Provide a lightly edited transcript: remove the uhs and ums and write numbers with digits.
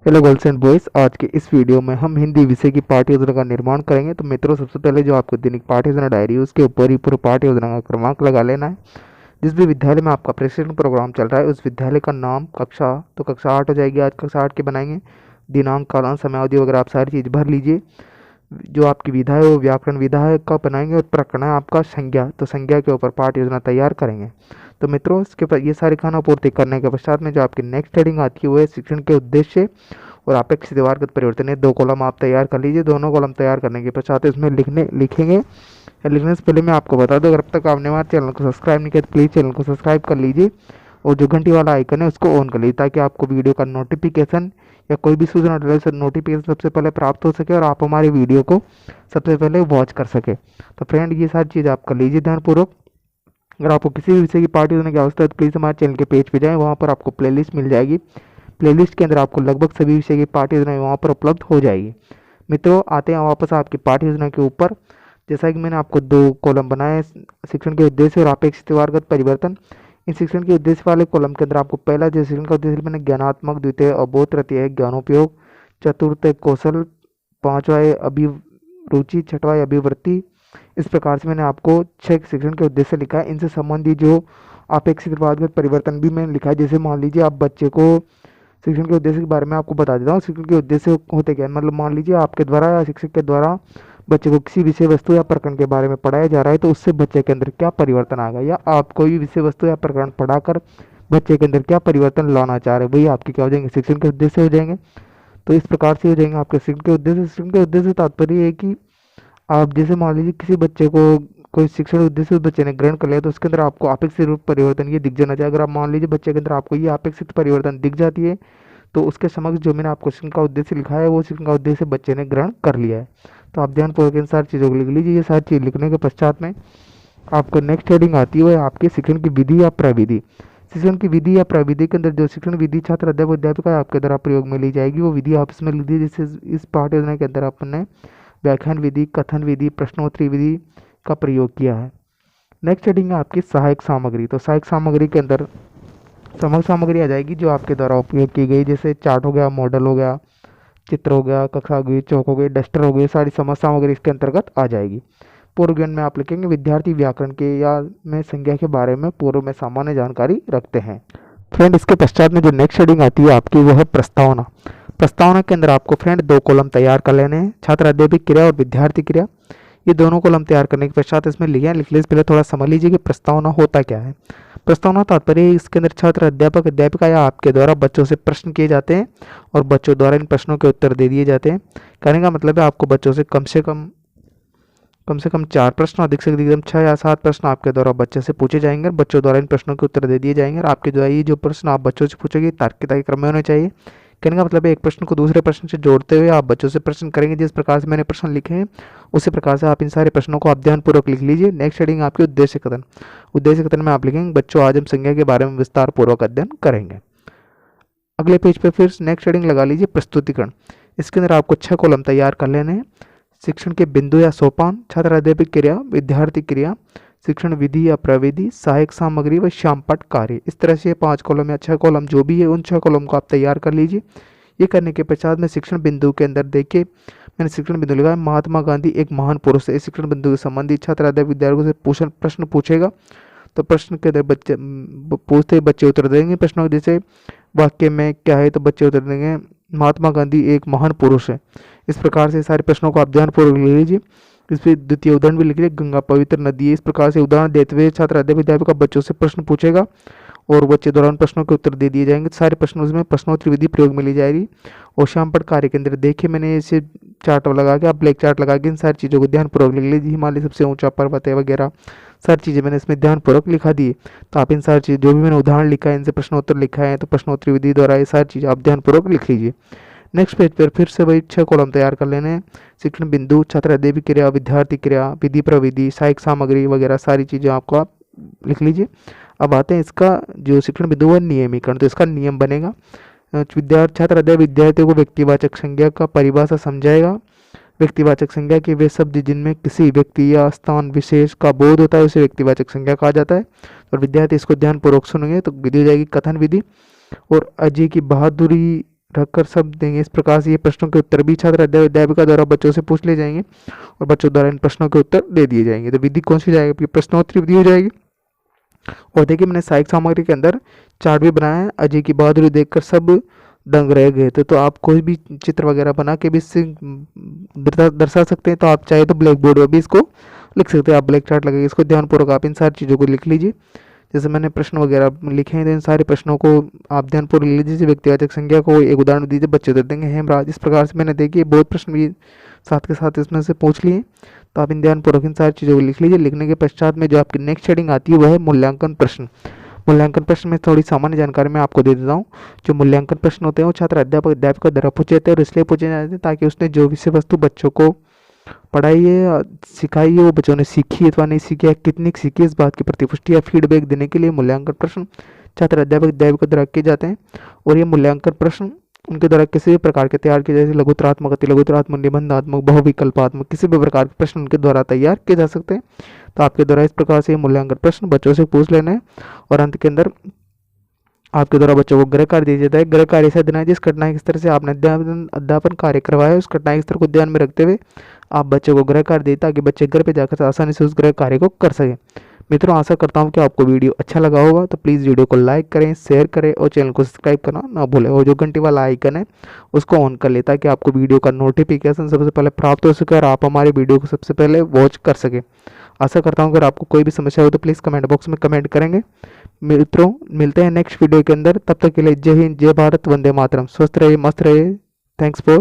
Hello girls and boys, आज के इस वीडियो में हम हिंदी विषय की पाठ्य योजना का निर्माण करेंगे। तो मित्रों, सबसे पहले जो आपको दैनिक पाठ्य योजना डायरी है उसके ऊपर ही पूरे पाठ्य योजना का क्रमांक लगा लेना है। जिस भी विद्यालय में आपका प्रशिक्षण प्रोग्राम चल रहा है उस विद्यालय का नाम, कक्षा, तो कक्षा 8 हो जाएगी। आज कक्षा 8 के बनाएंगे। दिनांक, कालांश, समयावधि वगैरह आप सारी चीज़ भर लीजिए। जो आपकी विधा है वो व्याकरण विधा है का बनाएंगे, और प्रकरण है आपका संज्ञा, तो संज्ञा के ऊपर पाठ्य योजना तैयार करेंगे। तो मित्रों, इसके ऊपर ये सारी खाना पूर्ति करने के पश्चात में जो आपकी नेक्स्ट हेडिंग आती है वो है शिक्षण के उद्देश्य और अपेक्षित व्यवहारगत परिवर्तन है। 2 कॉलम आप तैयार कर लीजिए। दोनों कॉलम तैयार करने के पश्चात इसमें लिखेंगे। लिखने से पहले मैं आपको बता दूं, अगर अब तक आपने हमारे चैनल को सब्सक्राइब नहीं किया तो प्लीज़ चैनल को सब्सक्राइब कर लीजिए और जो घंटी वाला आइकन है उसको ऑन कर लीजिए, ताकि आपको वीडियो का नोटिफिकेशन या कोई भी सूचना डले से नोटिफिकेशन सबसे पहले प्राप्त हो सके और आप हमारी वीडियो को सबसे पहले वॉच कर सके। तो फ्रेंड, ये सारी चीज़ आप कर लीजिए ध्यानपूर्वक। अगर आपको किसी भी विषय की पाठ्य योजना की आवश्यकता है तो प्लीज़ हमारे चैनल के पेज पे जाएं, वहाँ पर आपको प्लेलिस्ट मिल जाएगी। प्लेलिस्ट के अंदर आपको लगभग सभी विषय की पाठ्य योजना वहाँ पर उपलब्ध हो जाएगी। मित्रों, आते हैं वापस आपकी पाठ्य योजना के ऊपर। जैसा कि मैंने आपको 2 कॉलम बनाए, शिक्षण के उद्देश्य और अपेक्षित व्यवहारगत परिवर्तन। इन शिक्षण के उद्देश्य वाले कॉलम के अंदर आपको पहला जो शिक्षण का उद्देश्य मैंने ज्ञानात्मक, द्वितीय अबोध, तृतीय ज्ञानोपयोग, चतुर्थ कौशल, पांचवा है अभिरुचि, छठवा है अभिवृत्ति। इस प्रकार से मैंने आपको 6 शिक्षण के उद्देश्य लिखा है। इनसे संबंधित जो अपेक्षित व्यवहारगत परिवर्तन भी मैंने लिखा है। जैसे मान लीजिए आप बच्चे को शिक्षण के उद्देश्य के बारे में आपको बता देता हूँ। शिक्षण के उद्देश्य होते क्या है, मतलब मान लीजिए आपके द्वारा या शिक्षक के द्वारा बच्चे को किसी विषय वस्तु या प्रकरण के बारे में पढ़ाया जा रहा है, तो उससे बच्चे के अंदर क्या परिवर्तन आएगा, या आप कोई भी विषय वस्तु या प्रकरण पढ़ाकर बच्चे के अंदर क्या परिवर्तन लाना चाह रहे हैं, वही आपके क्या हो जाएंगे, शिक्षण के उद्देश्य हो जाएंगे। तो इस प्रकार से हो जाएंगे आपके शिक्षण के उद्देश्य। शिक्षण के उद्देश्य तात्पर्य है कि आप जैसे मान लीजिए किसी बच्चे को कोई शिक्षण उद्देश्य उस बच्चे ने ग्रहण कर लिया, तो उसके अंदर आपको अपेक्षित रूप परिवर्तन ये दिख जाना चाहिए। अगर आप मान लीजिए बच्चे के अंदर आपको ये अपेक्षित परिवर्तन दिख जाती है, तो उसके समक्ष जो मैंने आपको शिक्षण का उद्देश्य लिखा है वो शिक्षण का उद्देश्य बच्चे ने ग्रहण कर लिया है। तो आप ध्यानपूर्वक इन सारी चीज़ों को लिख लीजिए। ये सारी चीज़ लिखने के पश्चात में आपको नेक्स्ट हेडिंग आती है वो है आपके शिक्षण की विधि या प्रविधि। शिक्षण की विधि या प्रविधि के अंदर जो शिक्षण विधि छात्र, अध्यापक, अध्यापिका आपके द्वारा प्रयोग में ली जाएगी वो विधि आप इसमें लिख दीजिए। जैसे इस पाठ्य योजना के अंदर आपने व्याख्यान विधि, कथन विधि, प्रश्नोत्तरी विधि का प्रयोग किया है। नेक्स्ट हेडिंग है आपकी सहायक सामग्री। तो सहायक सामग्री के अंदर समग्र सामग्री आ जाएगी जो आपके द्वारा उपयोग की गई, जैसे चार्ट हो गया, मॉडल हो गया, चित्र हो गया, कक्षा हो गई, चौक हो गई, डस्टर हो गई, सारी समग्र सामग्री इसके अंतर्गत आ जाएगी। पूर्व ज्ञान में आप लिखेंगे विद्यार्थी व्याकरण के या में संज्ञा के बारे में पूर्व में सामान्य जानकारी रखते हैं। फ्रेंड, इसके पश्चात में जो नेक्स्ट हेडिंग आती है आपकी वो है प्रस्तावना। प्रस्तावना के अंदर आपको फ्रेंड 2 कॉलम तैयार कर लेने हैं, छात्र अध्यापक क्रिया और विद्यार्थी क्रिया। ये दोनों कॉलम तैयार करने के पश्चात इसमें लिखने से पहले थोड़ा समझ लीजिए कि प्रस्तावना होता क्या है। प्रस्तावना तात्पर्य इसके अंदर छात्र, अध्यापक, अध्यापिका या आपके द्वारा बच्चों से प्रश्न किए जाते हैं और बच्चों द्वारा इन प्रश्नों के उत्तर दे दिए जाते हैं। कहने का मतलब है आपको बच्चों से कम से कम 4 प्रश्न, अधिक से अधिक 6 या 7 प्रश्न आपके द्वारा बच्चे से पूछे जाएंगे और बच्चों द्वारा इन प्रश्नों के उत्तर दे दिए जाएंगे। और आपके द्वारा ये जो प्रश्न आप बच्चों से पूछेंगे तार्किक क्रम में होने चाहिए। कहने का मतलब है एक प्रश्न को दूसरे प्रश्न से जोड़ते हुए आप बच्चों से प्रश्न करेंगे। जिस प्रकार से मैंने प्रश्न लिखे हैं उसी प्रकार से आप इन सारे प्रश्नों को ध्यानपूर्वक लिख लीजिए। नेक्स्ट हेडिंग आपकी उद्देश्य कथन। उद्देश्य कथन में आप लिखेंगे बच्चों, आज हम संज्ञा के बारे में विस्तार पूर्वक अध्ययन करेंगे। अगले पेज पे फिर नेक्स्ट हेडिंग लगा लीजिए प्रस्तुतिकरण। इसके अंदर आपको 6 कॉलम तैयार कर लेने हैं। शिक्षण के बिंदु या सोपान, छात्र अध्यापक क्रिया, विद्यार्थी क्रिया, शिक्षण विधि या प्रविधि, सहायक सामग्री व श्यामपट्ट कार्य। इस तरह से 5 कॉलम या 6 कॉलम जो भी है उन 6 कॉलम को आप तैयार कर लीजिए। ये करने के पश्चात में शिक्षण बिंदु के अंदर देखिए मैंने शिक्षण बिंदु लिखा है महात्मा गांधी एक महान पुरुष है। इस शिक्षण बिंदु के संबंधित छात्र अध्यापक विद्यार्थियों से प्रश्न पूछेगा, तो प्रश्न के अंदर बच्चे पूछते ही बच्चे उत्तर देंगे। प्रश्नों जैसे वाक्य में क्या है तो बच्चे उत्तर देंगे महात्मा गांधी एक महान पुरुष है। इस प्रकार से सारे प्रश्नों को आप ध्यानपूर्वक लिख लीजिए। इस पर द्वितीय उदाहरण भी लिख लीजिए, गंगा पवित्र नदी है। इस प्रकार से उदाहरण देते हुए छात्र अध्यापक अध्यापिका बच्चों से प्रश्न पूछेगा और बच्चे दौरान प्रश्नों के उत्तर दे दिए जाएंगे। सारे प्रश्नों में प्रश्नोत्तरी विधि प्रयोग में ली जाएगी। और श्यामपट्ट कार्य के अंदर देखिए मैंने इसे चार्ट लगा के, आप ब्लैक चार्ट लगा के इन सारी चीज़ों को ध्यानपूर्वक लिख लीजिए। हिमालय सबसे ऊंचा पर्वत है वगैरह सारी चीज़ें मैंने इसमें ध्यानपूर्वक लिखा दी। तो आप इन सारी चीज़ जो भी मैंने उदाहरण लिखा है इनसे प्रश्नोत्तर लिखा है, तो प्रश्नोत्तरी विधि द्वारा ये सारी चीज़ आप ध्यानपूर्वक लिख लीजिए। नेक्स्ट पेज पर फिर से वही 6 कॉलम तैयार कर लेने हैं। शिक्षण बिंदु, छात्र अध्यापक क्रिया, विद्यार्थी क्रिया, विधि प्रविधि, सहायक सामग्री वगैरह सारी चीज़ें आपको आप लिख लीजिए। अब आते हैं इसका जो शिक्षण बिंदु है नियमीकरण। तो इसका नियम बनेगा, छात्र अध्यापक विद्यार्थियों को व्यक्तिवाचक संज्ञा का परिभाषा समझाएगा। व्यक्तिवाचक संज्ञा के वे शब्द जिनमें किसी व्यक्ति या स्थान विशेष का बोध होता है उसे व्यक्तिवाचक संज्ञा कहा जाता है। और विद्यार्थी इसको ध्यानपूर्वक सुनेंगे तो विधि हो जाएगी कथन विधि। और अजय की बहादुरी ढककर शब्द देंगे। इस प्रकार से ये प्रश्नों के उत्तर भी छात्र अध्यापिका द्वारा बच्चों से पूछ लिए जाएंगे और बच्चों द्वारा इन प्रश्नों के उत्तर दे दिए जाएंगे। तो विधि कौन सी जाएगी? प्रश्नोत्तरी विधि हो जाएगी। और देखिए मैंने सहायक सामग्री के अंदर चार्ट भी बनाया है। अजय की बहादुरी देखकर सब दंग रह गए थे। तो आप कोई भी चित्र वगैरह बना के भी इससे दर्शा सकते हैं। तो आप चाहे तो ब्लैक बोर्ड पर भी इसको लिख सकते हैं। आप ब्लैक चार्ट लगाइए, इसको ध्यानपूर्वक आप इन सारी चीज़ों को लिख लीजिए। जैसे मैंने प्रश्न वगैरह लिखे हैं, तो इन सारे प्रश्नों को आप ध्यानपूर्वक लिख लीजिए। व्यक्तिवाचक संज्ञा को एक उदाहरण दीजिए, बच्चे उत्तर देंगे हेमराज। इस प्रकार से मैंने देखिए बहुत प्रश्न भी साथ के साथ इसमें से पूछ लिए। तो आप इन ध्यानपूर्वक इन सारी चीज़ों को लिख लीजिए। लिखने के पश्चात में जो आपकी नेक्स्ट हेडिंग आती है वह है मूल्यांकन प्रश्न। मूल्यांकन प्रश्न में थोड़ी सामान्य जानकारी मैं आपको दे देता हूँ। जो मूल्यांकन प्रश्न होते हैं वो छात्र अध्यापक द्वारा पूछे जाते हैं और इसलिए पूछे जाते हैं ताकि उसने जो विषय वस्तु बच्चों को पढ़ाई है, सिखाई है, वो बच्चों ने सीखी अथवा नहीं सीखी है, कितनी सीखी, इस बात की प्रतिपुष्टि या फीडबैक देने के लिए मूल्यांकन प्रश्न छात्र अध्यापक द्वारा किए जाते हैं। और ये मूल्यांकन प्रश्न उनके द्वारा किसी भी प्रकार के तैयार किए जाए, लघुतरात्मक, अति लघुतरात्मक, निबंधात्मक, बहुविकल्पात्मक, किसी भी प्रकार के प्रश्न उनके द्वारा तैयार किए जा सकते हैं। तो आपके द्वारा इस प्रकार से मूल्यांकन प्रश्न बच्चों से पूछ लेना है। और अंत के अंदर आपके द्वारा बच्चों को गृह कार्य दिया जाता है। गृह कार्य ऐसा देना है जिस कठिनाई स्तर से आपने अध्यापन कार्य करवाया है उस कठिनाई स्तर को ध्यान में रखते हुए आप बच्चों को गृह कार्य दें ताकि बच्चे घर पे जाकर आसानी से उस गृह कार्य को कर सकें। मित्रों, आशा करता हूं कि आपको वीडियो अच्छा लगा होगा। तो प्लीज़ वीडियो को लाइक करें, शेयर करें और चैनल को सब्सक्राइब करना ना भूलें। और जो घंटी वाला आइकन है उसको ऑन कर ले ताकि आपको वीडियो का नोटिफिकेशन सबसे पहले प्राप्त हो सके और आप हमारे वीडियो को सबसे पहले वॉच कर सकें। आशा करता हूँ अगर आपको कोई भी समस्या हो तो प्लीज़ कमेंट बॉक्स में कमेंट करेंगे। मित्रों, मिलते हैं नेक्स्ट वीडियो के अंदर। तब तक के लिए जय हिंद, जय भारत, वंदे मातरम। स्वस्थ रहिए, मस्त रहिए। Thanks for